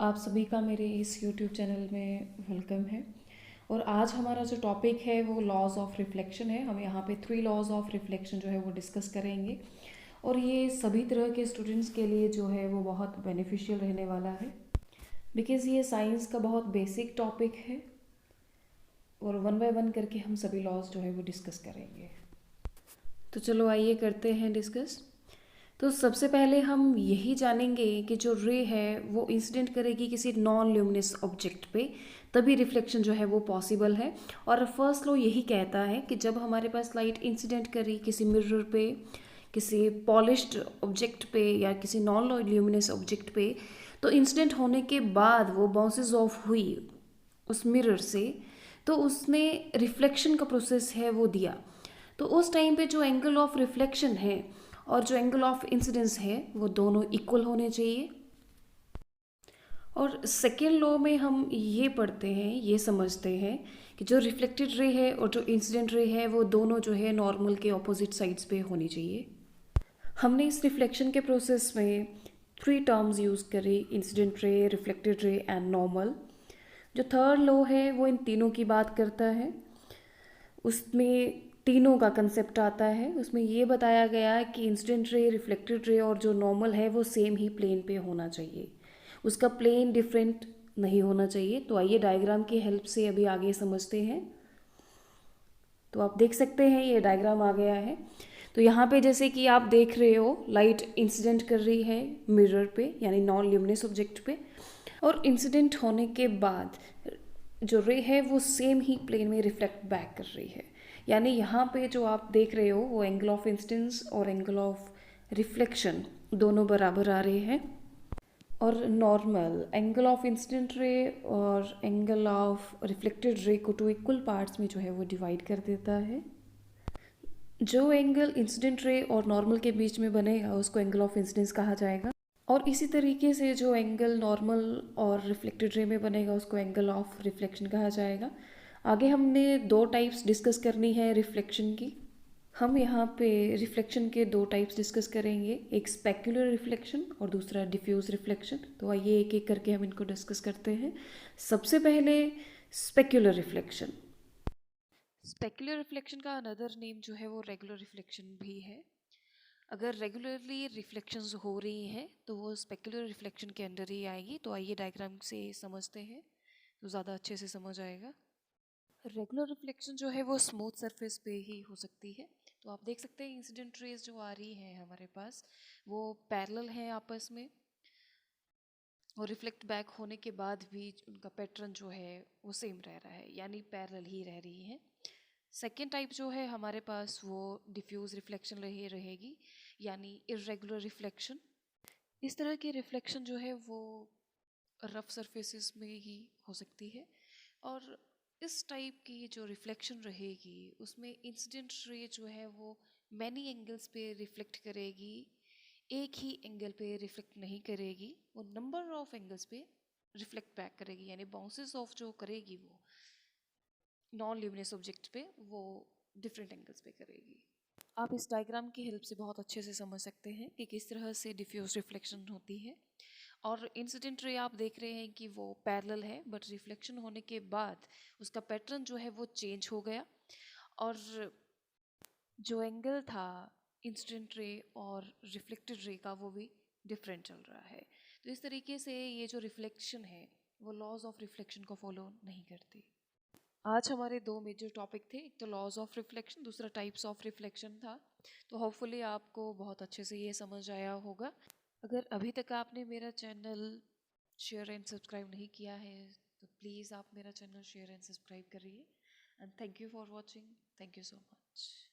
आप सभी का मेरे इस यूट्यूब चैनल में वेलकम है। और आज हमारा जो टॉपिक है वो लॉज ऑफ रिफ्लेक्शन है। हम यहाँ पे 3 लॉज ऑफ रिफ्लेक्शन जो है वो डिस्कस करेंगे और ये सभी तरह के स्टूडेंट्स के लिए जो है वो बहुत बेनिफिशियल रहने वाला है, बिकॉज़ ये साइंस का बहुत बेसिक टॉपिक है और वन बाय वन करके हम सभी लॉज जो है वो डिस्कस करेंगे। तो चलो आइए करते हैं डिस्कस। तो सबसे पहले हम यही जानेंगे कि जो रे है वो इंसिडेंट करेगी किसी नॉन ल्यूमिनस ऑब्जेक्ट पे, तभी रिफ्लेक्शन जो है वो पॉसिबल है। और फर्स्ट लॉ यही कहता है कि जब हमारे पास लाइट इंसिडेंट करी किसी मिरर पे, किसी पॉलिश्ड ऑब्जेक्ट पे या किसी नॉन ल्यूमिनस ऑब्जेक्ट पे, तो इंसिडेंट होने के बाद वो बाउंसेस ऑफ हुई उस मिरर से, तो उसने रिफ्लेक्शन का प्रोसेस है वो दिया। तो उस टाइम पे जो एंगल ऑफ रिफ्लेक्शन है और जो एंगल ऑफ इंसिडेंस है वो दोनों इक्वल होने चाहिए। और सेकेंड लॉ में हम ये पढ़ते हैं, ये समझते हैं कि जो रिफ्लेक्टेड रे है और जो इंसिडेंट रे है वो दोनों जो है नॉर्मल के ऑपोजिट साइड्स पे होनी चाहिए। हमने इस रिफ्लेक्शन के प्रोसेस में 3 टर्म्स यूज़ करी, incident ray, reflected ray and normal. जो थर्ड लॉ है वो इन तीनों की बात करता है। उसमें तीनों का कंसेप्ट आता है। उसमें ये बताया गया है कि इंसिडेंट रे, रिफ्लेक्टेड रे और जो नॉर्मल है वो सेम ही प्लेन पे होना चाहिए, उसका प्लेन डिफरेंट नहीं होना चाहिए। तो आइए डायग्राम की हेल्प से अभी आगे समझते हैं। तो आप देख सकते हैं ये डायग्राम आ गया है। तो यहाँ पे जैसे कि आप देख रहे हो, लाइट इंसिडेंट कर रही है मिरर पे यानी नॉन ल्यूमिनस ऑब्जेक्ट पे, और इंसिडेंट होने के बाद जो रे है वो सेम ही प्लेन में रिफ्लेक्ट बैक कर रही है। यानी यहाँ पे जो आप देख रहे हो वो एंगल ऑफ इंसिडेंस और एंगल ऑफ रिफ्लेक्शन दोनों बराबर आ रहे हैं। और normal angle of incident ray और एंगल ऑफ रिफ्लेक्टेड रे को 2 इक्वल पार्ट्स में जो है वो डिवाइड कर देता है। जो एंगल इंसिडेंट रे और नॉर्मल के बीच में बनेगा उसको एंगल ऑफ इंसिडेंस कहा जाएगा। और इसी तरीके से जो एंगल नॉर्मल और रिफ्लेक्टेड रे में बनेगा उसको एंगल ऑफ रिफ्लेक्शन कहा जाएगा। आगे हमने 2 टाइप्स डिस्कस करनी है रिफ्लेक्शन की। हम यहाँ पे रिफ्लेक्शन के 2 टाइप्स डिस्कस करेंगे, एक स्पेक्युलर रिफ्लेक्शन और दूसरा डिफ्यूज रिफ्लेक्शन। तो आइए एक एक करके हम इनको डिस्कस करते हैं। सबसे पहले स्पेक्युलर रिफ्लेक्शन। स्पेक्युलर रिफ्लेक्शन का अनदर नेम जो है वो रेगुलर रिफ्लेक्शन भी है। अगर रेगुलरली रिफ्लेक्शंस हो रही हैं तो वो स्पेक्युलर रिफ्लेक्शन के अंडर ही आएगी। तो आइए डायग्राम से समझते हैं तो ज़्यादा अच्छे से समझ आएगा। रेगुलर रिफ्लेक्शन जो है वो स्मूथ सरफेस पे ही हो सकती है। तो आप देख सकते हैं इंसिडेंट रेज जो आ रही हैं हमारे पास वो पैरेलल हैं आपस में, और रिफ्लेक्ट बैक होने के बाद भी उनका पैटर्न जो है वो सेम रह रहा है, यानी पैरेलल ही रह रही है। सेकेंड टाइप जो है हमारे पास वो डिफ्यूज रिफ्लेक्शन रहेगी, यानी इरेगुलर रिफ्लेक्शन। इस तरह की रिफ्लेक्शन जो है वो रफ सरफेसेस में ही हो सकती है। और इस टाइप की जो रिफ्लेक्शन रहेगी उसमें इंसिडेंट रे जो है वो मैनी एंगल्स पे रिफ्लेक्ट करेगी, एक ही एंगल पे रिफ्लेक्ट नहीं करेगी, वो नंबर ऑफ एंगल्स पे रिफ्लेक्ट बैक करेगी, यानी बाउंसेस ऑफ जो करेगी वो नॉन ल्यूमिनस ऑब्जेक्ट पे वो डिफरेंट एंगल्स पे करेगी। आप इस डायग्राम की हेल्प से बहुत अच्छे से समझ सकते हैं कि किस तरह से डिफ्यूज रिफ्लेक्शन होती है। और इंसिडेंट रे आप देख रहे हैं कि वो पैरेलल है, बट रिफ्लेक्शन होने के बाद उसका पैटर्न जो है वो चेंज हो गया, और जो एंगल था इंसिडेंट रे और रिफ्लेक्टेड रे का वो भी डिफरेंट चल रहा है। तो इस तरीके से ये जो रिफ्लेक्शन है वो लॉज ऑफ रिफ्लेक्शन को फॉलो नहीं करती। आज हमारे 2 मेजर टॉपिक थे, एक तो लॉज ऑफ रिफ्लेक्शन, दूसरा टाइप्स ऑफ रिफ्लेक्शन था। तो होपफुली आपको बहुत अच्छे से ये समझ आया होगा। अगर अभी तक आपने मेरा चैनल शेयर एंड सब्सक्राइब नहीं किया है तो प्लीज़ आप मेरा चैनल शेयर एंड सब्सक्राइब करिए। And thank you for watching. Thank you so much.